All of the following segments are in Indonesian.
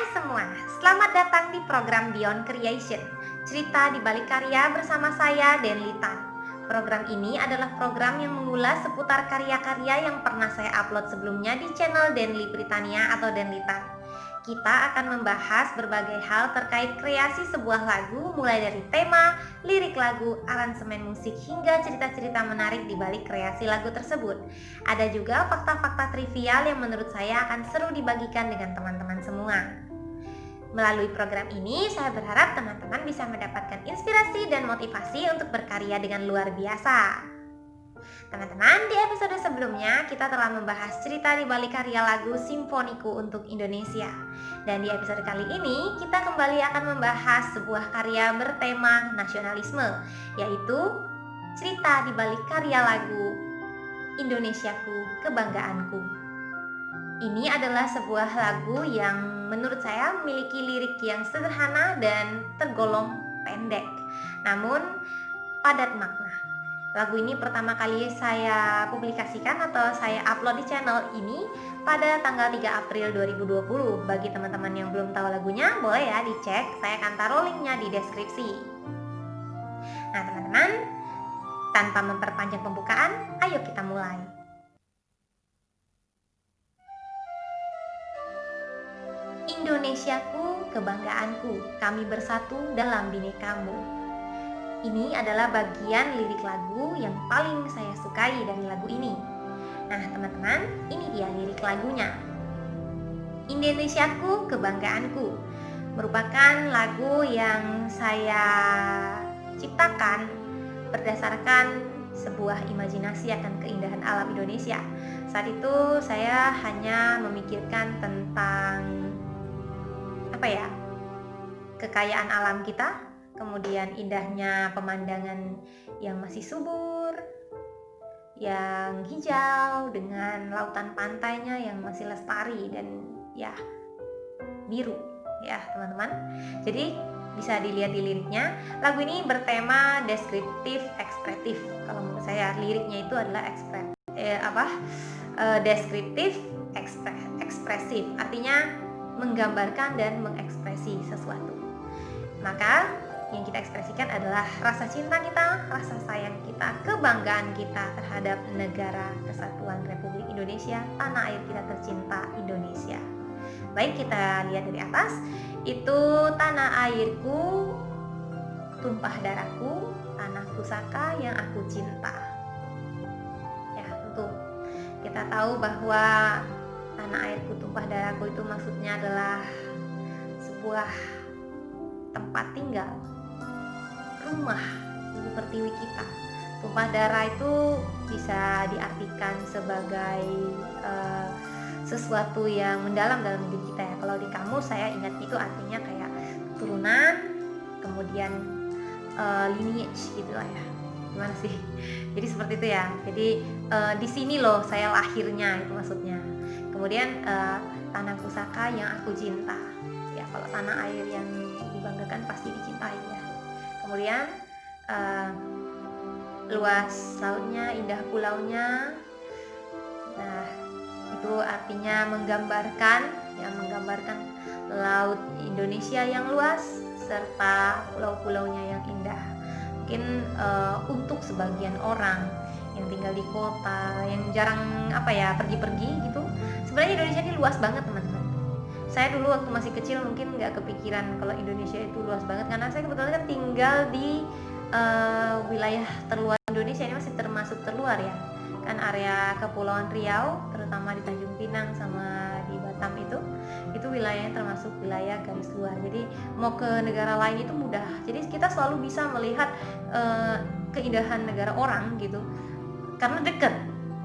semua, selamat datang di program Beyond Creation, cerita di balik karya bersama saya, Denly Tan. Program ini adalah program yang mengulas seputar karya-karya yang pernah saya upload sebelumnya di channel Denly Britania atau Denly Tan. Kita akan membahas berbagai hal terkait kreasi sebuah lagu, mulai dari tema, lirik lagu, aransemen musik, hingga cerita-cerita menarik di balik kreasi lagu tersebut. Ada juga fakta-fakta trivial yang menurut saya akan seru dibagikan dengan teman-teman semua. Melalui program ini, saya berharap teman-teman bisa mendapatkan inspirasi dan motivasi untuk berkarya dengan luar biasa. Teman-teman, di episode sebelumnya kita telah membahas cerita di balik karya lagu Simfoniku untuk Indonesia. Dan di episode kali ini, kita kembali akan membahas sebuah karya bertema nasionalisme, yaitu cerita di balik karya lagu Indonesiaku, Kebanggaanku. Ini adalah sebuah lagu yang menurut saya memiliki lirik yang sederhana dan tergolong pendek, namun padat makna. Lagu ini pertama kali saya publikasikan atau saya upload di channel ini pada tanggal 3 April 2020. Bagi teman-teman yang belum tahu lagunya, boleh ya dicek, saya akan taruh linknya di deskripsi. Nah teman-teman, tanpa memperpanjang pembukaan, ayo kita mulai. Indonesiaku, kebanggaanku, kami bersatu dalam binekamu. Ini adalah bagian lirik lagu yang paling saya sukai dari lagu ini. Nah teman-teman, ini dia lirik lagunya. Indonesiaku, kebanggaanku merupakan lagu yang saya ciptakan berdasarkan sebuah imajinasi akan keindahan alam Indonesia. Saat itu saya hanya memikirkan tentang kekayaan alam kita, kemudian indahnya pemandangan yang masih subur, yang hijau dengan lautan pantainya yang masih lestari dan ya biru ya teman-teman. Jadi bisa dilihat di liriknya, lagu ini bertema deskriptif ekspresif. Kalau menurut saya liriknya itu adalah deskriptif ekspresif, artinya menggambarkan dan mengekspresi sesuatu. Maka yang kita ekspresikan adalah rasa cinta kita, rasa sayang kita, kebanggaan kita terhadap negara kesatuan Republik Indonesia, tanah air kita tercinta Indonesia. Baik, kita lihat dari atas, itu tanah airku, tumpah darahku, tanah pusaka yang aku cinta. Ya, tentu kita tahu bahwa tanah airku, tumpah darahku itu maksudnya adalah sebuah tempat tinggal, rumah, ibu pertiwi kita. Tumpah darah itu bisa diartikan sebagai sesuatu yang mendalam dalam hidup kita ya. Kalau di kamus saya ingat itu artinya kayak keturunan, kemudian lineage gitu lah ya. Gimana sih? Jadi seperti itu ya. Jadi di sini loh saya lahirnya, itu maksudnya. Kemudian tanah pusaka yang aku cinta. Ya, kalau tanah air yang dibanggakan pasti dicintai ya. Kemudian luas lautnya, indah pulaunya. Nah, itu artinya menggambarkan laut Indonesia yang luas serta pulau-pulaunya yang indah. Mungkin untuk sebagian orang yang tinggal di kota, yang jarang pergi-pergi gitu, sebenarnya Indonesia ini luas banget teman-teman. Saya dulu waktu masih kecil mungkin nggak kepikiran kalau Indonesia itu luas banget, karena saya kebetulan kan tinggal di wilayah terluar Indonesia. Ini masih termasuk terluar ya, kan area Kepulauan Riau, terutama di Tanjung Pinang sama di Batam itu wilayahnya termasuk wilayah garis luar. Jadi mau ke negara lain itu mudah. Jadi kita selalu bisa melihat keindahan negara orang gitu, karena dekat.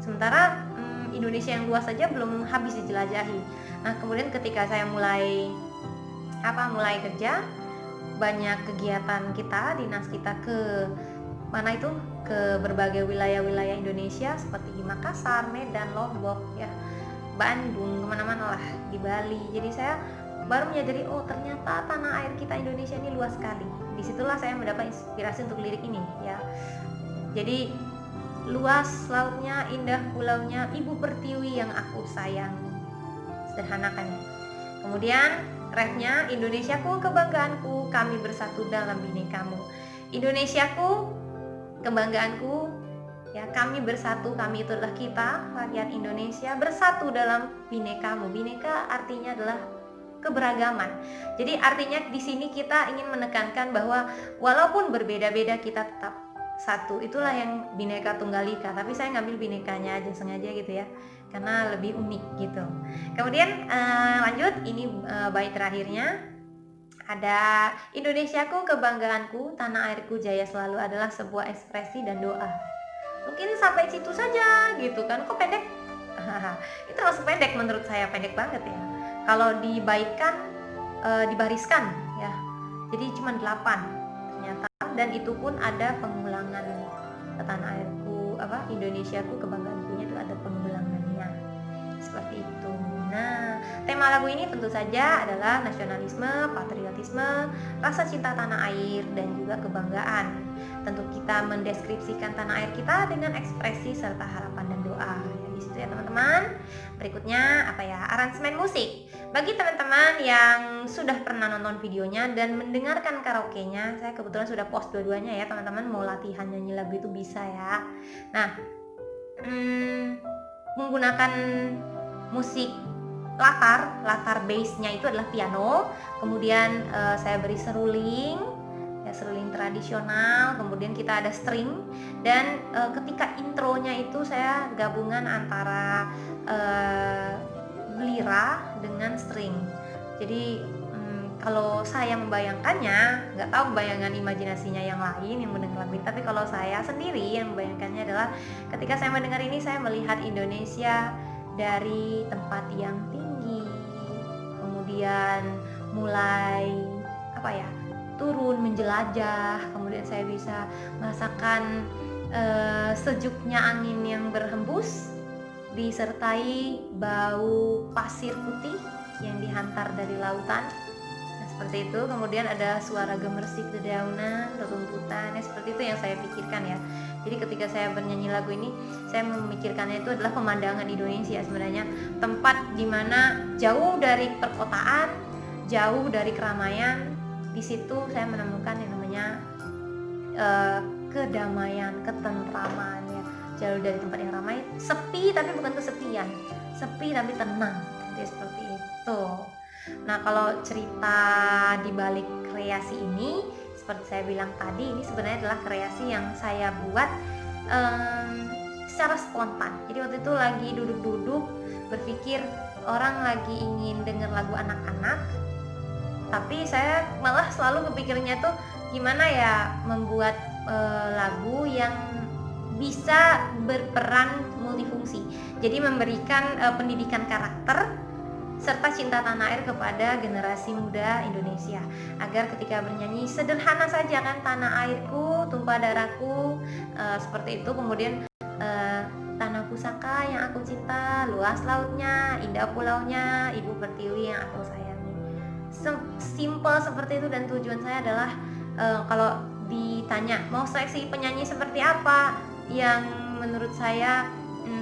Sementara Indonesia yang luas saja belum habis dijelajahi. Nah kemudian ketika saya mulai kerja, banyak kegiatan kita, dinas kita ke mana itu, ke berbagai wilayah-wilayah Indonesia seperti di Makassar, Medan, Lombok ya, Bandung, kemana-mana lah, di Bali. Jadi saya baru menyadari, oh ternyata tanah air kita Indonesia ini luas sekali. Disitulah saya mendapat inspirasi untuk lirik ini ya. Jadi luas lautnya, indah pulaunya, ibu pertiwi yang aku sayang. Sederhanakan ya. Kemudian Refnya, Indonesiaku kebanggaanku, kami bersatu dalam binekamu. Indonesiaku kebanggaanku, ya kami bersatu, kami itu adalah kita, rakyat Indonesia bersatu dalam binekamu. Bineka artinya adalah keberagaman. Jadi artinya di sini kita ingin menekankan bahwa walaupun berbeda-beda kita tetap satu. Itulah yang Bhinneka Tunggal Ika. Tapi saya ngambil binekanya aja sengaja gitu ya, karena lebih unik gitu. Kemudian lanjut, ini bait terakhirnya. Ada Indonesiaku kebanggaanku, tanah airku jaya selalu adalah sebuah ekspresi dan doa. Mungkin sampai situ saja gitu kan. Kok pendek? Itu masuk pendek, menurut saya pendek banget ya. Kalau dibaitkan, dibariskan ya, jadi cuma 8 ternyata, dan itu pun ada pengulangan. Tanah airku Indonesiaku kebanggaanku itu ada pengulangannya seperti itu. Nah, tema lagu ini tentu saja adalah nasionalisme, patriotisme, rasa cinta tanah air, dan juga kebanggaan. Tentu kita mendeskripsikan tanah air kita dengan ekspresi serta harapan dan doa. Ya, di situ ya teman-teman. Berikutnya aransemen musik. Bagi teman-teman yang sudah pernah nonton videonya dan mendengarkan karaoke-nya, saya kebetulan sudah post dua-duanya ya teman-teman. Mau latihan nyanyi lagu itu bisa ya. Nah, menggunakan musik latar bass-nya itu adalah piano, kemudian saya beri seruling ya, seruling tradisional, kemudian kita ada string, dan ketika intronya itu saya gabungan antara lira dengan string. Jadi kalau saya membayangkannya, nggak tahu bayangan imajinasinya yang lain yang mendengar lagu ini, tapi kalau saya sendiri yang membayangkannya adalah ketika saya mendengar ini, saya melihat Indonesia dari tempat yang tinggi, kemudian mulai turun menjelajah, kemudian saya bisa merasakan sejuknya angin yang berhembus disertai bau pasir putih yang dihantar dari lautan. Nah, seperti itu. Kemudian ada suara gemersik dedaunan, rerumputan, seperti itu yang saya pikirkan ya. Jadi ketika saya bernyanyi lagu ini, saya memikirkannya itu adalah pemandangan Indonesia sebenarnya, tempat dimana jauh dari perkotaan, jauh dari keramaian. Di situ saya menemukan yang namanya kedamaian, ketentraman ya. Jauh dari tempat yang ramai, sepi tapi bukan kesepian, sepi tapi tenang. Jadi seperti itu. Nah, kalau cerita di balik kreasi ini, seperti saya bilang tadi, ini sebenarnya adalah kreasi yang saya buat secara spontan. Jadi waktu itu lagi duduk-duduk berpikir orang lagi ingin dengar lagu anak-anak, tapi saya malah selalu kepikirnya tuh gimana ya membuat lagu yang bisa berperan multifungsi. Jadi memberikan pendidikan karakter serta cinta tanah air kepada generasi muda Indonesia, agar ketika bernyanyi sederhana saja kan, tanah airku, tumpah darahku, seperti itu. Kemudian tanah pusaka yang aku cinta, luas lautnya, indah pulaunya, ibu pertiwi yang aku sayangi. Simple seperti itu, dan tujuan saya adalah kalau ditanya mau seleksi penyanyi seperti apa yang menurut saya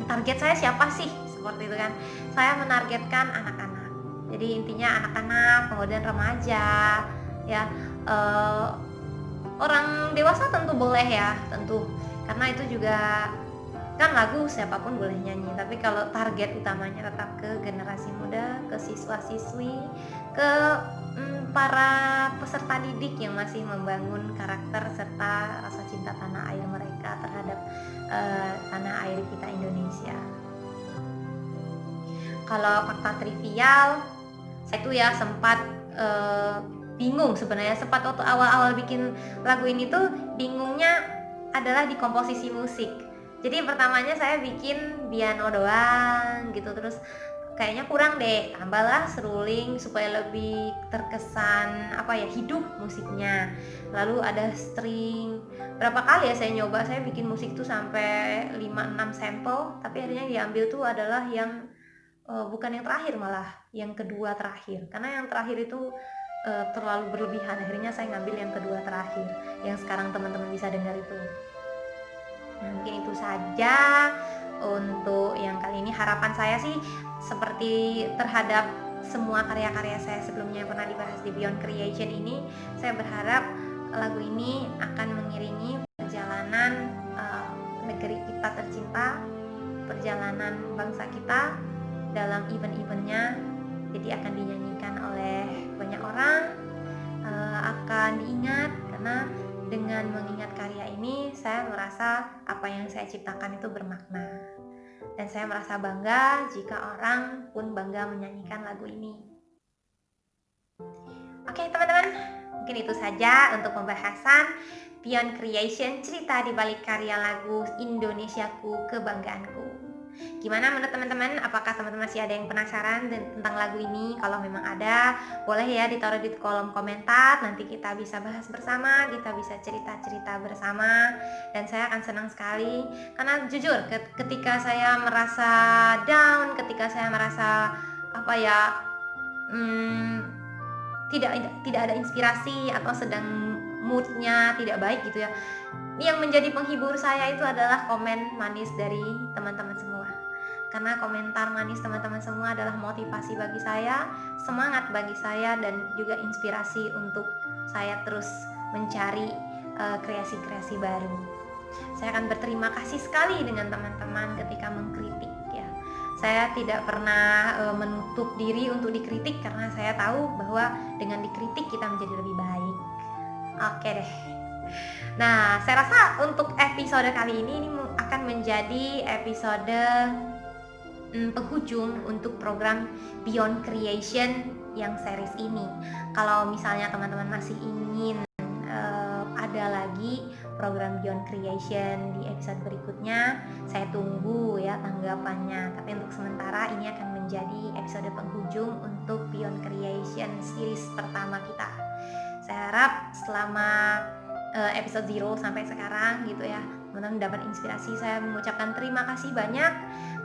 target saya siapa sih, seperti itu kan, saya menargetkan anak-anak. Jadi intinya anak-anak, kemudian remaja ya, orang dewasa tentu boleh ya, tentu, karena itu juga kan lagu siapapun boleh nyanyi. Tapi kalau target utamanya tetap ke generasi muda, ke siswa-siswi, ke para peserta didik yang masih membangun karakter serta rasa cinta tanah air mereka terhadap tanah air kita Indonesia. Kalau fakta trivial, saya tuh ya sempat bingung sebenarnya, sempat waktu awal-awal bikin lagu ini tuh bingungnya adalah di komposisi musik. Jadi pertamanya saya bikin piano doang gitu, terus kayaknya kurang deh, tambahlah seruling supaya lebih terkesan hidup musiknya. Lalu ada string. Berapa kali ya saya nyoba, saya bikin musik tuh sampai 5-6 sampel, tapi akhirnya diambil tuh adalah yang bukan yang terakhir, malah yang kedua terakhir, karena yang terakhir itu terlalu berlebihan. Akhirnya saya ngambil yang kedua terakhir, yang sekarang teman-teman bisa dengar itu. Nah, mungkin itu saja untuk yang kali ini. Harapan saya sih seperti terhadap semua karya-karya saya sebelumnya yang pernah dibahas di Beyond Creation ini, saya berharap lagu ini akan mengiringi perjalanan negeri kita tercinta, perjalanan bangsa kita dalam event-eventnya. Jadi akan dinyanyikan oleh banyak orang, akan diingat, karena dengan mengingat karya ini saya merasa apa yang saya ciptakan itu bermakna. Dan saya merasa bangga jika orang pun bangga menyanyikan lagu ini. Oke teman-teman, mungkin itu saja untuk pembahasan Beyond Creation, cerita di balik karya lagu Indonesiaku Kebanggaanku. Gimana menurut teman-teman? Apakah teman-teman masih ada yang penasaran tentang lagu ini? Kalau memang ada, boleh ya ditaruh di kolom komentar. Nanti kita bisa bahas bersama, kita bisa cerita-cerita bersama. Dan saya akan senang sekali, karena jujur ketika saya merasa down, ketika saya merasa tidak ada inspirasi atau sedang moodnya tidak baik gitu ya, yang menjadi penghibur saya itu adalah komen manis dari teman-teman semua. Karena komentar manis teman-teman semua adalah motivasi bagi saya, semangat bagi saya, dan juga inspirasi untuk saya terus mencari kreasi-kreasi baru. Saya akan berterima kasih sekali dengan teman-teman ketika mengkritik ya. Saya tidak pernah menutup diri untuk dikritik, karena saya tahu bahwa dengan dikritik kita menjadi lebih baik. Oke deh. Nah, saya rasa untuk episode kali ini akan menjadi episode penghujung untuk program Beyond Creation yang series ini. Kalau misalnya teman-teman masih ingin ada lagi program Beyond Creation di episode berikutnya, saya tunggu ya tanggapannya. Tapi untuk sementara ini akan menjadi episode penghujung untuk Beyond Creation series pertama kita. Saya harap selama episode 0 sampai sekarang gitu ya, teman-teman dapat inspirasi. Saya mengucapkan terima kasih banyak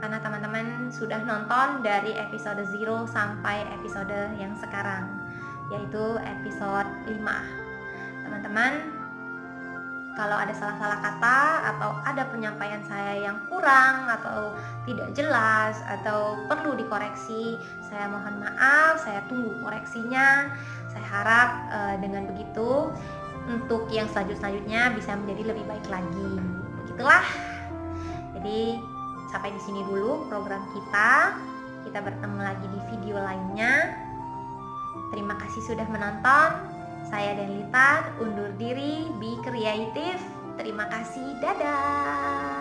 karena teman-teman sudah nonton dari episode 0 sampai episode yang sekarang, yaitu episode 5. Teman-teman, kalau ada salah-salah kata atau ada penyampaian saya yang kurang atau tidak jelas atau perlu dikoreksi, saya mohon maaf, saya tunggu koreksinya. Saya harap dengan begitu untuk yang selanjutnya bisa menjadi lebih baik lagi. Begitulah. Jadi sampai di sini dulu program kita. Kita bertemu lagi di video lainnya. Terima kasih sudah menonton. Saya Denlitan undur diri, be creative. Terima kasih, dadah.